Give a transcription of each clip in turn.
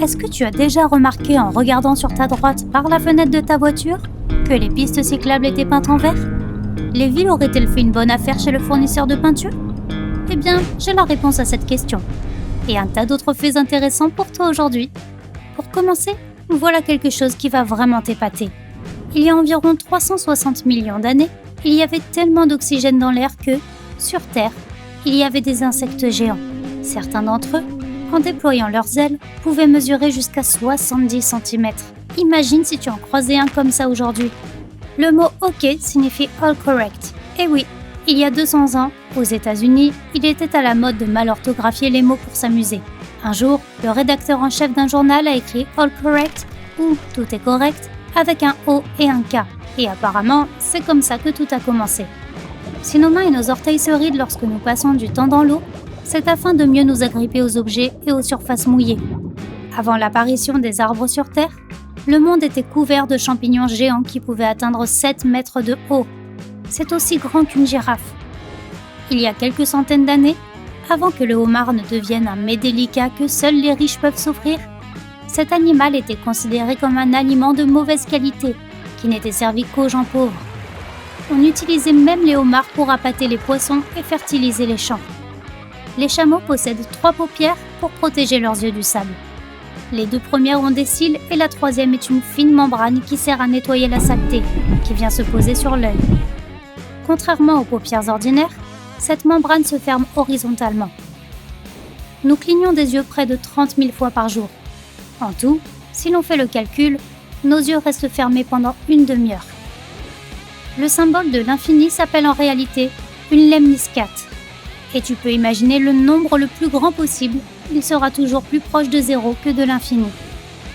Est-ce que tu as déjà remarqué en regardant sur ta droite par la fenêtre de ta voiture que les pistes cyclables étaient peintes en vert? Les villes auraient-elles fait une bonne affaire chez le fournisseur de peinture? Eh bien, j'ai la réponse à cette question. Et un tas d'autres faits intéressants pour toi aujourd'hui. Pour commencer, voilà quelque chose qui va vraiment t'épater. Il y a environ 360 millions d'années, il y avait tellement d'oxygène dans l'air que, sur Terre, il y avait des insectes géants. Certains d'entre eux, en déployant leurs ailes, pouvaient mesurer jusqu'à 70 cm. Imagine si tu en croisais un comme ça aujourd'hui. Le mot « OK » signifie « all correct ». Et oui, il y a 200 ans, aux États-Unis, il était à la mode de mal orthographier les mots pour s'amuser. Un jour, le rédacteur en chef d'un journal a écrit « all correct » ou « tout est correct » avec un O et un K. Et apparemment, c'est comme ça que tout a commencé. Si nos mains et nos orteils se rident lorsque nous passons du temps dans l'eau, c'est afin de mieux nous agripper aux objets et aux surfaces mouillées. Avant l'apparition des arbres sur Terre, le monde était couvert de champignons géants qui pouvaient atteindre 7 mètres de haut. C'est aussi grand qu'une girafe. Il y a quelques centaines d'années, avant que le homard ne devienne un mets délicat que seuls les riches peuvent s'offrir, cet animal était considéré comme un aliment de mauvaise qualité, qui n'était servi qu'aux gens pauvres. On utilisait même les homards pour appâter les poissons et fertiliser les champs. Les chameaux possèdent 3 paupières pour protéger leurs yeux du sable. Les 2 premières ont des cils et la 3e est une fine membrane qui sert à nettoyer la saleté, qui vient se poser sur l'œil. Contrairement aux paupières ordinaires, cette membrane se ferme horizontalement. Nous clignons des yeux près de 30 000 fois par jour. En tout, si l'on fait le calcul, nos yeux restent fermés pendant une demi-heure. Le symbole de l'infini s'appelle en réalité une lemniscate. Et tu peux imaginer le nombre le plus grand possible, il sera toujours plus proche de 0 que de l'infini.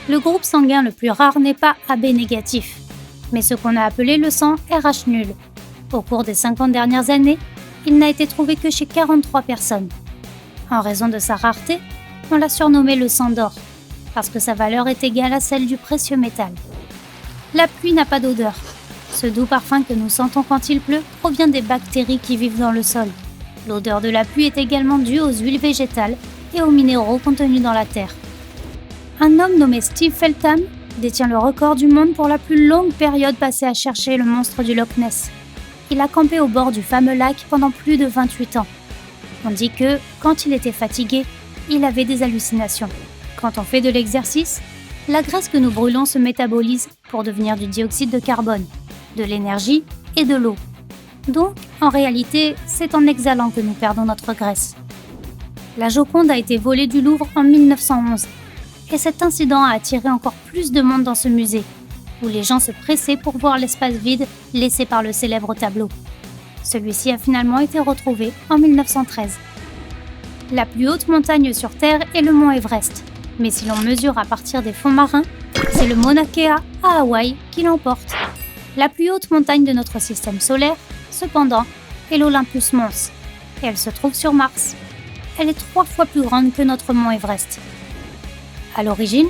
Le groupe sanguin le plus rare n'est pas AB négatif, mais ce qu'on a appelé le sang RH nul. Au cours des 50 dernières années, il n'a été trouvé que chez 43 personnes. En raison de sa rareté, on l'a surnommé le sang d'or, parce que sa valeur est égale à celle du précieux métal. La pluie n'a pas d'odeur. Ce doux parfum que nous sentons quand il pleut provient des bactéries qui vivent dans le sol. L'odeur de la pluie est également due aux huiles végétales et aux minéraux contenus dans la terre. Un homme nommé Steve Feltham détient le record du monde pour la plus longue période passée à chercher le monstre du Loch Ness. Il a campé au bord du fameux lac pendant plus de 28 ans. On dit que, quand il était fatigué, il avait des hallucinations. Quand on fait de l'exercice, la graisse que nous brûlons se métabolise pour devenir du dioxyde de carbone, de l'énergie et de l'eau. Donc, en réalité, c'est en exhalant que nous perdons notre graisse. La Joconde a été volée du Louvre en 1911, et cet incident a attiré encore plus de monde dans ce musée, où les gens se pressaient pour voir l'espace vide laissé par le célèbre tableau. Celui-ci a finalement été retrouvé en 1913. La plus haute montagne sur Terre est le mont Everest, mais si l'on mesure à partir des fonds marins, c'est le Mauna Kea à Hawaï qui l'emporte. La plus haute montagne de notre système solaire, cependant, est l'Olympus Mons, et elle se trouve sur Mars. Elle est 3 fois plus grande que notre mont Everest. À l'origine,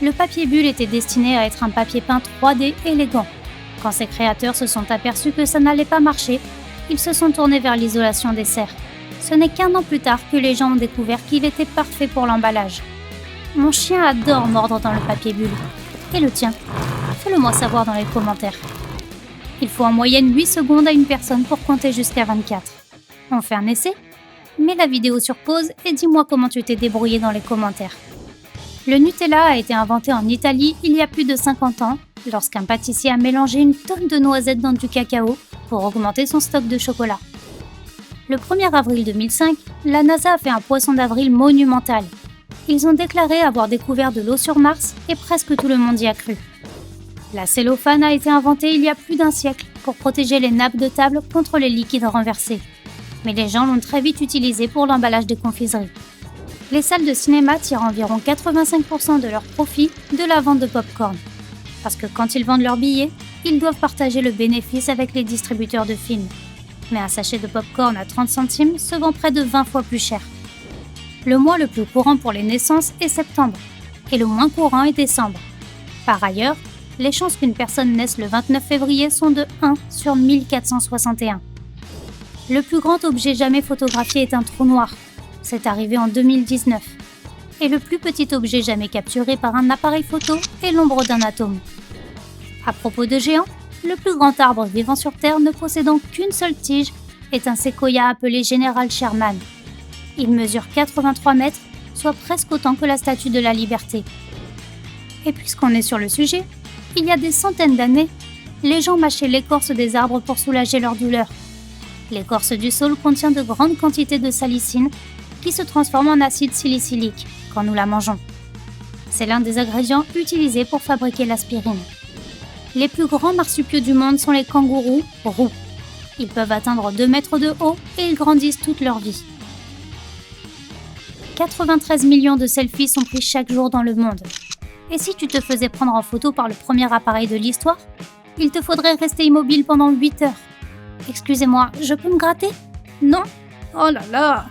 le papier bulle était destiné à être un papier peint 3D élégant. Quand ses créateurs se sont aperçus que ça n'allait pas marcher, ils se sont tournés vers l'isolation des serres. Ce n'est qu'1 an plus tard que les gens ont découvert qu'il était parfait pour l'emballage. Mon chien adore mordre dans le papier bulle. Et le tien? Fais-le moi savoir dans les commentaires. Il faut en moyenne 8 secondes à une personne pour compter jusqu'à 24. On fait un essai? Mets la vidéo sur pause et dis-moi comment tu t'es débrouillé dans les commentaires. Le Nutella a été inventé en Italie il y a plus de 50 ans, lorsqu'un pâtissier a mélangé une tonne de noisettes dans du cacao pour augmenter son stock de chocolat. Le 1er avril 2005, la NASA a fait un poisson d'avril monumental. Ils ont déclaré avoir découvert de l'eau sur Mars et presque tout le monde y a cru. La cellophane a été inventée il y a plus d'1 siècle pour protéger les nappes de table contre les liquides renversés. Mais les gens l'ont très vite utilisée pour l'emballage des confiseries. Les salles de cinéma tirent environ 85% de leurs profits de la vente de pop-corn. Parce que quand ils vendent leurs billets, ils doivent partager le bénéfice avec les distributeurs de films. Mais un sachet de pop-corn à 30 centimes se vend près de 20 fois plus cher. Le mois le plus courant pour les naissances est septembre, et le moins courant est décembre. Par ailleurs, les chances qu'une personne naisse le 29 février sont de 1 sur 1461. Le plus grand objet jamais photographié est un trou noir. C'est arrivé en 2019. Et le plus petit objet jamais capturé par un appareil photo est l'ombre d'un atome. À propos de géants, le plus grand arbre vivant sur Terre ne possédant qu'une seule tige est un séquoia appelé Général Sherman. Il mesure 83 mètres, soit presque autant que la Statue de la Liberté. Et puisqu'on est sur le sujet, il y a des centaines d'années, les gens mâchaient l'écorce des arbres pour soulager leur douleur. L'écorce du saule contient de grandes quantités de salicine qui se transforme en acide salicylique quand nous la mangeons. C'est l'un des ingrédients utilisés pour fabriquer l'aspirine. Les plus grands marsupiaux du monde sont les kangourous roux. Ils peuvent atteindre 2 mètres de haut et ils grandissent toute leur vie. 93 millions de selfies sont pris chaque jour dans le monde. Et si tu te faisais prendre en photo par le premier appareil de l'histoire, il te faudrait rester immobile pendant 8 heures. Excusez-moi, je peux me gratter? Non? Oh là là!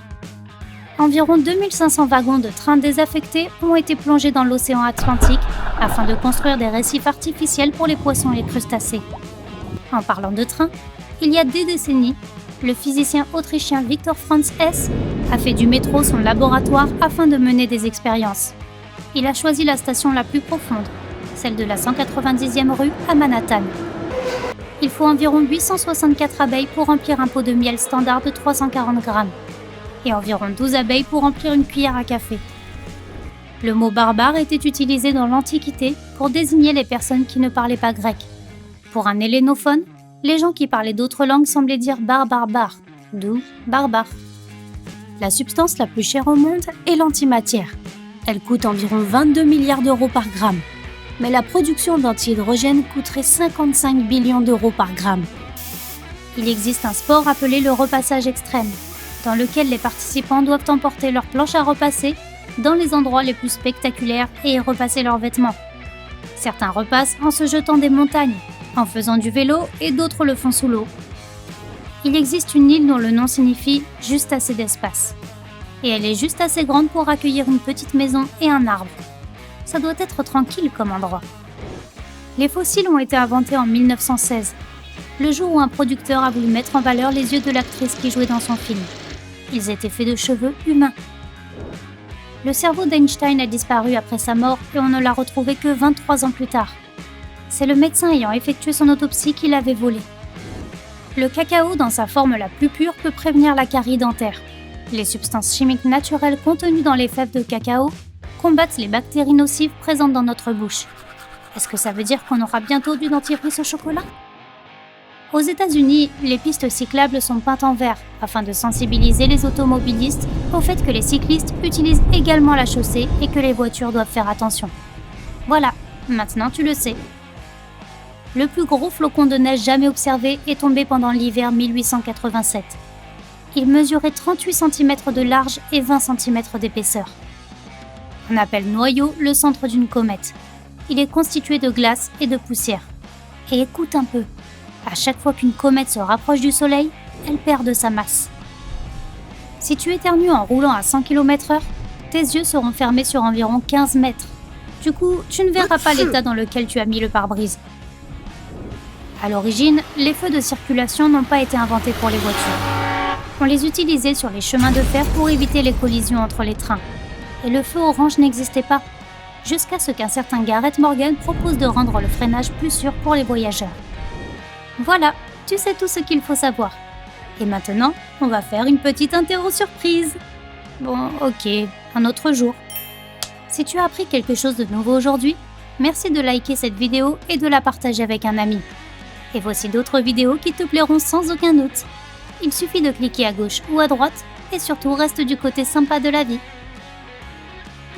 Environ 2500 wagons de trains désaffectés ont été plongés dans l'océan Atlantique afin de construire des récifs artificiels pour les poissons et les crustacés. En parlant de trains, il y a des décennies, le physicien autrichien Victor Franz Hess a fait du métro son laboratoire afin de mener des expériences. Il a choisi la station la plus profonde, celle de la 190e rue à Manhattan. Il faut environ 864 abeilles pour remplir un pot de miel standard de 340 grammes et environ 12 abeilles pour remplir une cuillère à café. Le mot barbare était utilisé dans l'Antiquité pour désigner les personnes qui ne parlaient pas grec. Pour un hellénophone, les gens qui parlaient d'autres langues semblaient dire bar, d'où barbare. La substance la plus chère au monde est l'antimatière. Elle coûte environ 22 milliards d'euros par gramme. Mais la production d'antihydrogène coûterait 55 billions d'euros par gramme. Il existe un sport appelé le repassage extrême, dans lequel les participants doivent emporter leur planche à repasser dans les endroits les plus spectaculaires et y repasser leurs vêtements. Certains repassent en se jetant des montagnes, en faisant du vélo et d'autres le font sous l'eau. Il existe une île dont le nom signifie « juste assez d'espace ». Et elle est juste assez grande pour accueillir une petite maison et un arbre. Ça doit être tranquille comme endroit. Les fossiles ont été inventés en 1916, le jour où un producteur a voulu mettre en valeur les yeux de l'actrice qui jouait dans son film. Ils étaient faits de cheveux humains. Le cerveau d'Einstein a disparu après sa mort et on ne l'a retrouvé que 23 ans plus tard. C'est le médecin ayant effectué son autopsie qui l'avait volé. Le cacao, dans sa forme la plus pure, peut prévenir la carie dentaire. Les substances chimiques naturelles contenues dans les fèves de cacao combattent les bactéries nocives présentes dans notre bouche. Est-ce que ça veut dire qu'on aura bientôt du dentifrice au chocolat? Aux États-Unis, les pistes cyclables sont peintes en vert afin de sensibiliser les automobilistes au fait que les cyclistes utilisent également la chaussée et que les voitures doivent faire attention. Voilà, maintenant tu le sais. Le plus gros flocon de neige jamais observé est tombé pendant l'hiver 1887. Il mesurait 38 cm de large et 20 cm d'épaisseur. On appelle noyau le centre d'une comète. Il est constitué de glace et de poussière. Et écoute un peu, à chaque fois qu'une comète se rapproche du Soleil, elle perd de sa masse. Si tu éternues en roulant à 100 km/h, tes yeux seront fermés sur environ 15 mètres. Du coup, tu ne verras pas l'état dans lequel tu as mis le pare-brise. À l'origine, les feux de circulation n'ont pas été inventés pour les voitures. On les utilisait sur les chemins de fer pour éviter les collisions entre les trains. Et le feu orange n'existait pas, jusqu'à ce qu'un certain Gareth Morgan propose de rendre le freinage plus sûr pour les voyageurs. Voilà, tu sais tout ce qu'il faut savoir. Et maintenant, on va faire une petite interro surprise. Bon, ok, un autre jour. Si tu as appris quelque chose de nouveau aujourd'hui, merci de liker cette vidéo et de la partager avec un ami. Et voici d'autres vidéos qui te plairont sans aucun doute. Il suffit de cliquer à gauche ou à droite et surtout reste du côté sympa de la vie.